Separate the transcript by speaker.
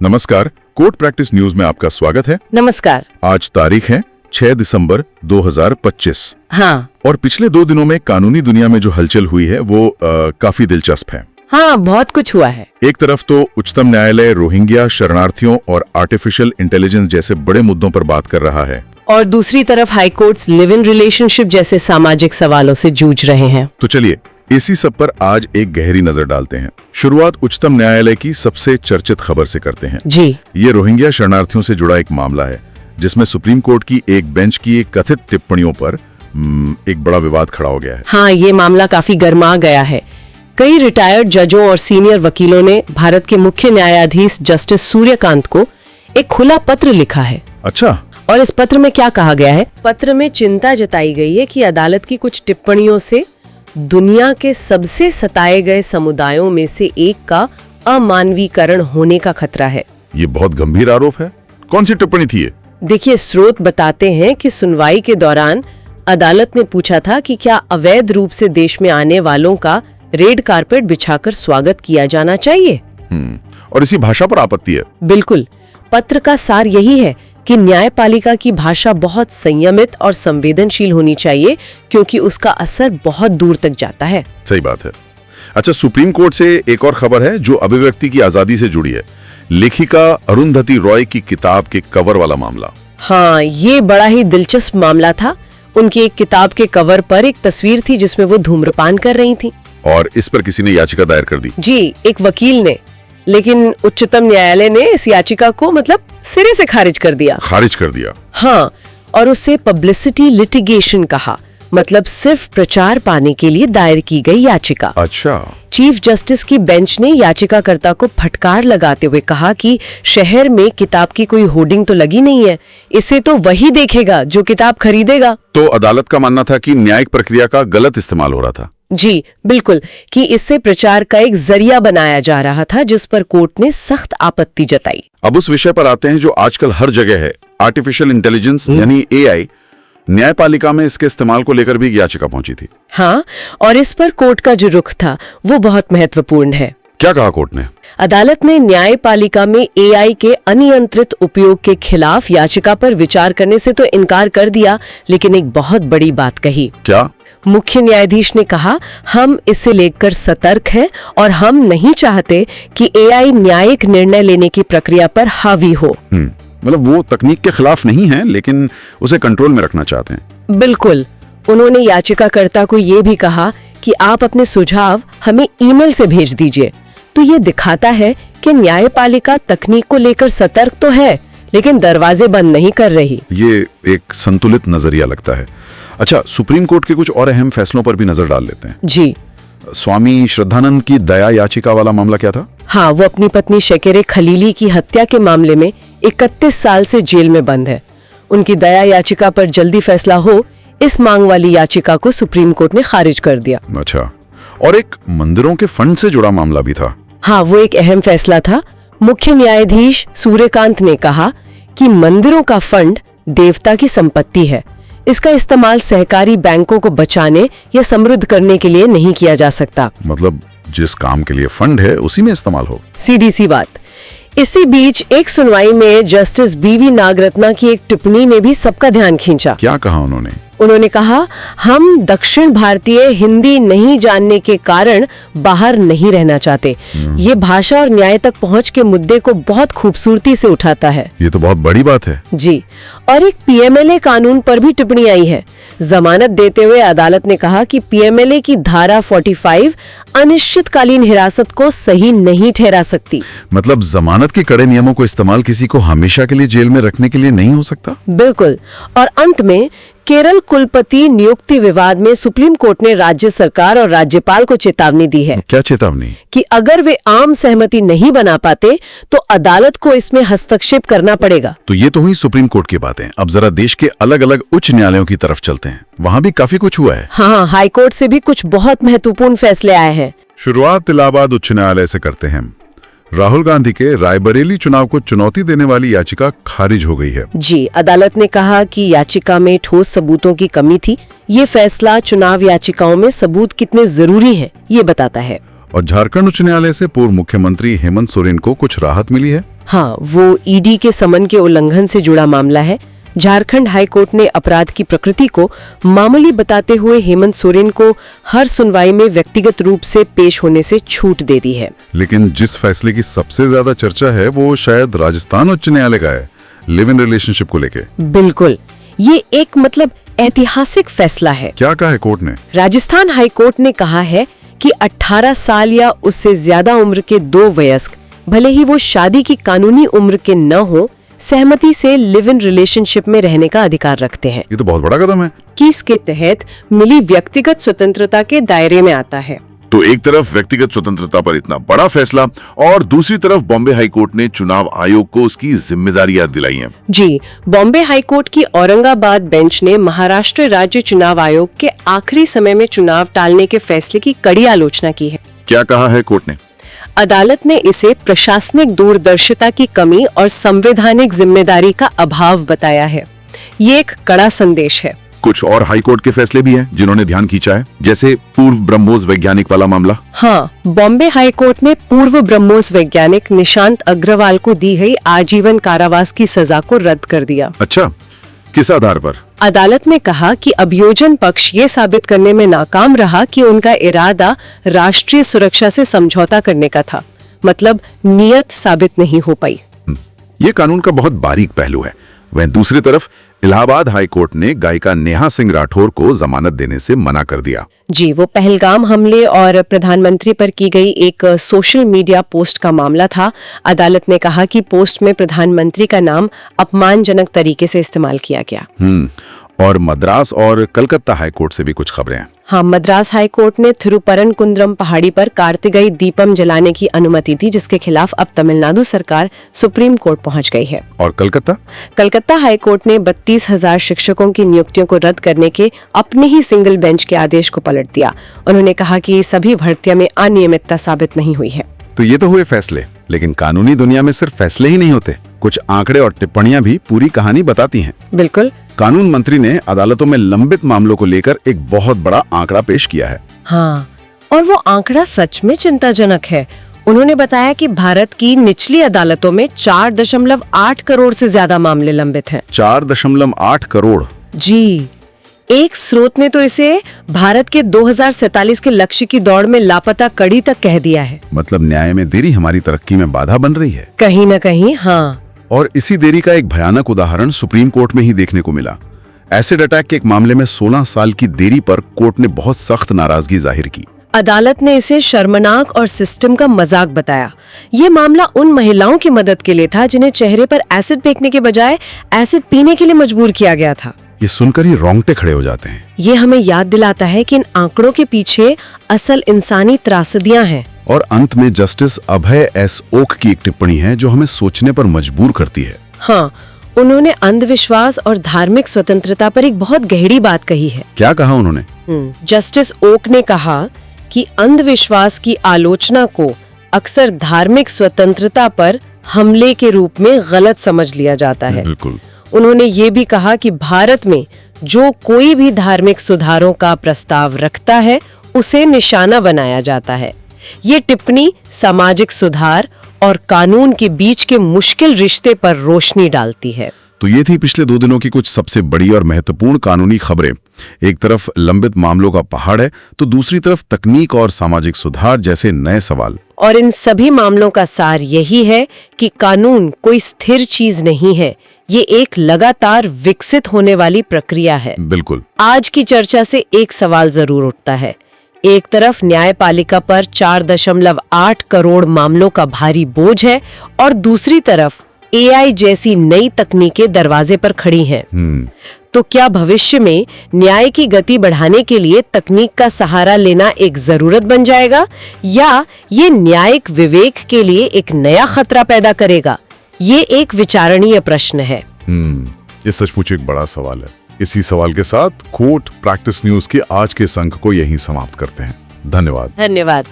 Speaker 1: नमस्कार, court practice news में आपका स्वागत है।
Speaker 2: नमस्कार।
Speaker 1: आज तारीख है 6 दिसंबर 2025।
Speaker 2: हाँ
Speaker 1: और पिछले 2 दिनों में कानूनी दुनिया में जो हलचल हुई है वो काफी दिलचस्प है।
Speaker 2: हाँ, बहुत कुछ हुआ है।
Speaker 1: एक तरफ तो उच्चतम न्यायालय रोहिंग्या शरणार्थियों और आर्टिफिशियल इंटेलिजेंस जैसे बड़े मुद्दों पर बात कर रहा है,
Speaker 2: और दूसरी तरफ high courts live in relationship जैसे सामाजिक सवालों से जूझ रहे हैं।
Speaker 1: तो चलिए इसी सब पर आज एक गहरी नजर डालते हैं। शुरुआत उच्चतम न्यायालय की सबसे चर्चित खबर से करते हैं।
Speaker 2: जी,
Speaker 1: ये रोहिंग्या शरणार्थियों से जुड़ा एक मामला है जिसमें सुप्रीम कोर्ट की एक बेंच की एक कथित टिप्पणियों पर एक बड़ा विवाद खड़ा हो गया है।
Speaker 2: हाँ, ये मामला काफी गर्मा गया है। कई रिटायर्ड जजों और सीनियर वकीलों ने भारत के मुख्य न्यायाधीश जस्टिस सूर्यकांत को एक खुला पत्र लिखा है।
Speaker 1: अच्छा,
Speaker 2: और इस पत्र में क्या कहा गया है? पत्र में चिंता जताई गई है कि अदालत की कुछ टिप्पणियों से दुनिया के सबसे सताए गए समुदायों में से एक का अमानवीकरण होने का खतरा है।
Speaker 1: ये बहुत गंभीर आरोप है। कौन सी टिप्पणी थी ये?
Speaker 2: देखिए, स्रोत बताते हैं कि सुनवाई के दौरान अदालत ने पूछा था कि क्या अवैध रूप से देश में आने वालों का रेड कारपेट बिछाकर स्वागत किया जाना चाहिए।
Speaker 1: और इसी भाषा पर आपत्ति है।
Speaker 2: बिल्कुल, पत्र का सार यही है कि न्यायपालिका की भाषा बहुत संयमित और संवेदनशील होनी चाहिए, क्योंकि उसका असर बहुत दूर तक जाता है।
Speaker 1: सही बात है। अच्छा, सुप्रीम कोर्ट से एक और खबर है जो अभिव्यक्ति की आजादी से जुड़ी है। लेखिका अरुंधति रॉय की किताब के कवर वाला मामला।
Speaker 2: हाँ, ये बड़ा ही दिलचस्प मामला था। उनकी एक किताब के कवर पर एक तस्वीर थी जिसमें वो धूम्रपान कर रही थी,
Speaker 1: और इस पर किसी ने याचिका दायर कर दी।
Speaker 2: जी, एक वकील ने। लेकिन उच्चतम न्यायालय ने इस याचिका को सिरे से खारिज कर दिया। हाँ, और उसे पब्लिसिटी लिटिगेशन कहा, सिर्फ प्रचार पाने के लिए दायर की गई याचिका।
Speaker 1: अच्छा।
Speaker 2: चीफ जस्टिस की बेंच ने याचिकाकर्ता को फटकार लगाते हुए कहा कि शहर में किताब की कोई होर्डिंग तो लगी नहीं है, इसे तो वही देखेगा जो किताब खरीदेगा।
Speaker 1: तो अदालत का मानना था कि न्यायिक प्रक्रिया का गलत इस्तेमाल हो रहा था।
Speaker 2: जी बिल्कुल, कि इससे प्रचार का एक जरिया बनाया जा रहा था, जिस पर कोर्ट ने सख्त आपत्ति जताई।
Speaker 1: अब उस विषय पर आते हैं जो आजकल हर जगह है, आर्टिफिशियल इंटेलिजेंस यानी एआई। न्यायपालिका में इसके इस्तेमाल को लेकर भी याचिका पहुंची थी।
Speaker 2: हाँ, और इस पर कोर्ट का जो रुख था वो बहुत महत्वपूर्ण है।
Speaker 1: क्या कहा कोर्ट ने?
Speaker 2: अदालत ने न्यायपालिका में एआई के अनियंत्रित उपयोग के खिलाफ याचिका पर विचार करने से तो इनकार कर दिया, लेकिन एक बहुत बड़ी बात कही।
Speaker 1: क्या?
Speaker 2: मुख्य न्यायाधीश ने कहा, हम इसे लेकर सतर्क हैं और हम नहीं चाहते कि एआई न्यायिक निर्णय लेने की प्रक्रिया पर हावी हो।
Speaker 1: वो तकनीक के खिलाफ नहीं है, लेकिन उसे कंट्रोल में रखना चाहते हैं।
Speaker 2: बिल्कुल। उन्होंने याचिकाकर्ता को ये भी कहा कि आप अपने सुझाव हमें ईमेल से भेज दीजिए। तो ये दिखाता है कि न्यायपालिका तकनीक को लेकर सतर्क तो है, लेकिन दरवाजे बंद नहीं कर रही।
Speaker 1: ये एक संतुलित नजरिया लगता है। अच्छा, सुप्रीम कोर्ट के कुछ और अहम फैसलों पर भी नजर डाल लेते हैं।
Speaker 2: जी।
Speaker 1: स्वामी श्रद्धानंद की दया याचिका वाला मामला क्या था?
Speaker 2: हाँ, वो अपनी पत्नी शकीरे खलीली की हत्या के मामले में 31 साल से जेल में बंद है। उनकी दया याचिका पर जल्दी फैसला हो, इस मांग वाली याचिका को सुप्रीम कोर्ट ने खारिज कर दिया।
Speaker 1: अच्छा, और एक मंदिरों के फंड से जुड़ा मामला भी था।
Speaker 2: हाँ, वो एक अहम फैसला था। मुख्य न्यायाधीश सूर्यकांत ने कहा कि मंदिरों का फंड देवता की संपत्ति है, इसका इस्तेमाल सहकारी बैंकों को बचाने या समृद्ध करने के लिए नहीं किया जा सकता।
Speaker 1: जिस काम के लिए फंड है उसी में इस्तेमाल हो।
Speaker 2: सीधी सी बात। इसी बीच एक सुनवाई में जस्टिस बीवी नागरत्ना की एक टिप्पणी ने भी सबका ध्यान खींचा।
Speaker 1: क्या कहा उन्होंने?
Speaker 2: उन्होंने कहा, हम दक्षिण भारतीय हिंदी नहीं जानने के कारण बाहर नहीं रहना चाहते। ये भाषा और न्याय तक पहुंच के मुद्दे को बहुत खूबसूरती से उठाता है।
Speaker 1: ये तो बहुत बड़ी बात है।
Speaker 2: जी, और एक पीएमएलए कानून पर भी टिप्पणी आई है। जमानत देते हुए अदालत ने कहा कि पीएमएलए की धारा 45 अनिश्चितकालीन हिरासत को सही नहीं ठहरा सकती।
Speaker 1: जमानत के कड़े नियमों को इस्तेमाल किसी को हमेशा के लिए जेल में रखने के लिए नहीं हो सकता।
Speaker 2: बिल्कुल। और अंत में केरल कुलपति नियुक्ति विवाद में सुप्रीम कोर्ट ने राज्य सरकार और राज्यपाल को चेतावनी दी है।
Speaker 1: क्या चेतावनी?
Speaker 2: कि अगर वे आम सहमति नहीं बना पाते तो अदालत को इसमें हस्तक्षेप करना पड़ेगा।
Speaker 1: तो ये तो हुई सुप्रीम कोर्ट की बातें। अब जरा देश के अलग अलग उच्च न्यायालयों की तरफ चलते हैं। वहाँ भी काफी कुछ हुआ है।
Speaker 2: हाँ, हाई कोर्ट से भी कुछ बहुत महत्वपूर्ण फैसले आए हैं।
Speaker 1: शुरुआत इलाहाबाद उच्च न्यायालय से करते हैं। राहुल गांधी के रायबरेली चुनाव को चुनौती देने वाली याचिका खारिज हो गई है।
Speaker 2: जी, अदालत ने कहा कि याचिका में ठोस सबूतों की कमी थी। ये फैसला चुनाव याचिकाओं में सबूत कितने जरूरी हैं, ये बताता है।
Speaker 1: और झारखंड उच्च न्यायालय से पूर्व मुख्यमंत्री हेमंत सोरेन को कुछ राहत मिली है।
Speaker 2: हाँ, वो ईडी के समन के उल्लंघन से जुड़ा मामला है। झारखंड हाईकोर्ट ने अपराध की प्रकृति को मामूली बताते हुए हेमंत सोरेन को हर सुनवाई में व्यक्तिगत रूप से पेश होने से छूट दे दी है।
Speaker 1: लेकिन जिस फैसले की सबसे ज्यादा चर्चा है वो शायद राजस्थान उच्च न्यायालय का है, लिव इन रिलेशनशिप को लेके।
Speaker 2: बिल्कुल, ये एक ऐतिहासिक फैसला है।
Speaker 1: क्या कहा है कोर्ट ने?
Speaker 2: राजस्थान हाईकोर्ट ने कहा है कि 18 साल या उससे ज्यादा उम्र के दो वयस्क, भले ही वो शादी की कानूनी उम्र के न हो, सहमति से लिव इन रिलेशनशिप में रहने का अधिकार रखते हैं।
Speaker 1: ये तो बहुत बड़ा कदम है।
Speaker 2: कि इसके तहत मिली व्यक्तिगत स्वतंत्रता के दायरे में आता है।
Speaker 3: तो एक तरफ व्यक्तिगत स्वतंत्रता पर इतना बड़ा फैसला और दूसरी तरफ बॉम्बे हाईकोर्ट ने चुनाव आयोग को उसकी जिम्मेदारियां दिलाई हैं।
Speaker 2: जी, बॉम्बे हाईकोर्ट की औरंगाबाद बेंच ने महाराष्ट्र राज्य चुनाव आयोग के आखिरी समय में चुनाव टालने के फैसले की कड़ी आलोचना की है।
Speaker 3: क्या कहा है कोर्ट ने?
Speaker 2: अदालत ने इसे प्रशासनिक दूरदर्शिता की कमी और संवैधानिक जिम्मेदारी का अभाव बताया है। ये एक कड़ा संदेश है।
Speaker 3: कुछ और हाईकोर्ट के फैसले भी हैं जिन्होंने ध्यान खींचा है, जैसे पूर्व ब्रह्मोस वैज्ञानिक वाला मामला।
Speaker 2: हाँ, बॉम्बे हाईकोर्ट ने पूर्व ब्रह्मोस वैज्ञानिक निशांत अग्रवाल को दी गई आजीवन कारावास की सजा को रद्द कर दिया।
Speaker 3: अच्छा, किस आधार पर?
Speaker 2: अदालत ने कहा कि अभियोजन पक्ष ये साबित करने में नाकाम रहा कि उनका इरादा राष्ट्रीय सुरक्षा से समझौता करने का था, मतलब नियत साबित नहीं हो पाई।
Speaker 3: ये कानून का बहुत बारीक पहलू है। वहीं दूसरी तरफ इलाहाबाद हाईकोर्ट ने गायिका नेहा सिंह राठौर को जमानत देने से मना कर दिया।
Speaker 2: जी, वो पहलगाम हमले और प्रधानमंत्री पर की गई एक सोशल मीडिया पोस्ट का मामला था। अदालत ने कहा कि पोस्ट में प्रधानमंत्री का नाम अपमानजनक तरीके से इस्तेमाल किया गया।
Speaker 3: और मद्रास और कलकत्ता हाईकोर्ट से भी कुछ खबरें हैं।
Speaker 2: हाँ, मद्रास हाईकोर्ट ने थिरुपरनकुंद्रम पहाड़ी पर कार्तिकई दीपम जलाने की अनुमति दी, जिसके खिलाफ अब तमिलनाडु सरकार सुप्रीम कोर्ट पहुंच गई है।
Speaker 3: और
Speaker 2: कलकत्ता हाईकोर्ट ने 32,000 शिक्षकों की नियुक्तियों को रद्द करने के अपने ही सिंगल बेंच के आदेश को पलट दिया। उन्होंने कहा कि सभी भर्तियों में अनियमितता साबित नहीं हुई है।
Speaker 3: तो ये तो हुए फैसले, लेकिन कानूनी दुनिया में सिर्फ फैसले ही नहीं होते, कुछ आंकड़े और टिप्पणियां भी पूरी कहानी बताती हैं।
Speaker 2: बिल्कुल।
Speaker 3: कानून मंत्री ने अदालतों में लंबित मामलों को लेकर एक बहुत बड़ा आंकड़ा पेश किया है।
Speaker 2: हाँ, और वो आंकड़ा सच में चिंताजनक है। उन्होंने बताया कि भारत की निचली अदालतों में 4.8 करोड़ से ज्यादा मामले लंबित हैं।
Speaker 3: 4.8 करोड़?
Speaker 2: जी, एक स्रोत ने तो इसे भारत के 2047 के लक्ष्य की दौड़ में लापता कड़ी तक कह दिया है।
Speaker 3: मतलब न्याय में देरी हमारी तरक्की में बाधा बन रही है
Speaker 2: कहीं न कहीं। हाँ,
Speaker 3: और इसी देरी का एक भयानक उदाहरण सुप्रीम कोर्ट में ही देखने को मिला। एसिड अटैक के एक मामले में 16 साल की देरी पर कोर्ट ने बहुत सख्त नाराजगी जाहिर की।
Speaker 2: अदालत ने इसे शर्मनाक और सिस्टम का मजाक बताया। ये मामला उन महिलाओं की मदद के लिए था जिन्हें चेहरे पर एसिड फेंकने के बजाय एसिड पीने के लिए मजबूर किया गया था।
Speaker 3: ये सुनकर ही रोंगटे खड़े हो जाते हैं।
Speaker 2: ये हमें याद दिलाता है कि इन आंकड़ों के पीछे असल इंसानी त्रासदियां हैं।
Speaker 3: और अंत में जस्टिस अभय एस ओक की एक टिप्पणी है जो हमें सोचने पर मजबूर करती है।
Speaker 2: हाँ, उन्होंने अंधविश्वास और धार्मिक स्वतंत्रता पर एक बहुत गहरी बात कही है।
Speaker 3: क्या कहा उन्होंने?
Speaker 2: जस्टिस ओक ने कहा कि अंधविश्वास की आलोचना को अक्सर धार्मिक स्वतंत्रता पर हमले के रूप में गलत समझ लिया जाता है।
Speaker 3: बिल्कुल।
Speaker 2: उन्होंने ये भी कहा कि भारत में जो कोई भी धार्मिक सुधारों का प्रस्ताव रखता है उसे निशाना बनाया जाता है। ये टिप्पणी सामाजिक सुधार और कानून के बीच के मुश्किल रिश्ते पर रोशनी डालती है।
Speaker 3: तो ये थी पिछले 2 दिनों की कुछ सबसे बड़ी और महत्वपूर्ण कानूनी खबरें। एक तरफ लंबित मामलों का पहाड़ है, तो दूसरी तरफ तकनीक और सामाजिक सुधार जैसे नए सवाल।
Speaker 2: और इन सभी मामलों का सार यही है कि कानून कोई स्थिर चीज नहीं है, ये एक लगातार विकसित होने वाली प्रक्रिया है।
Speaker 3: बिल्कुल।
Speaker 2: आज की चर्चा से एक सवाल जरूर उठता है। एक तरफ न्यायपालिका पर 4.8 करोड़ मामलों का भारी बोझ है और दूसरी तरफ एआई जैसी नई तकनीकें दरवाजे पर खड़ी हैं। तो क्या भविष्य में न्याय की गति बढ़ाने के लिए तकनीक का सहारा लेना एक जरूरत बन जाएगा, या ये न्यायिक विवेक के लिए एक नया खतरा पैदा करेगा? ये एक विचारणीय प्रश्न है।
Speaker 3: ये सचमुच एक बड़ा सवाल है। इसी सवाल के साथ कोर्ट प्रैक्टिस न्यूज के आज के अंक को यहीं समाप्त करते हैं। धन्यवाद।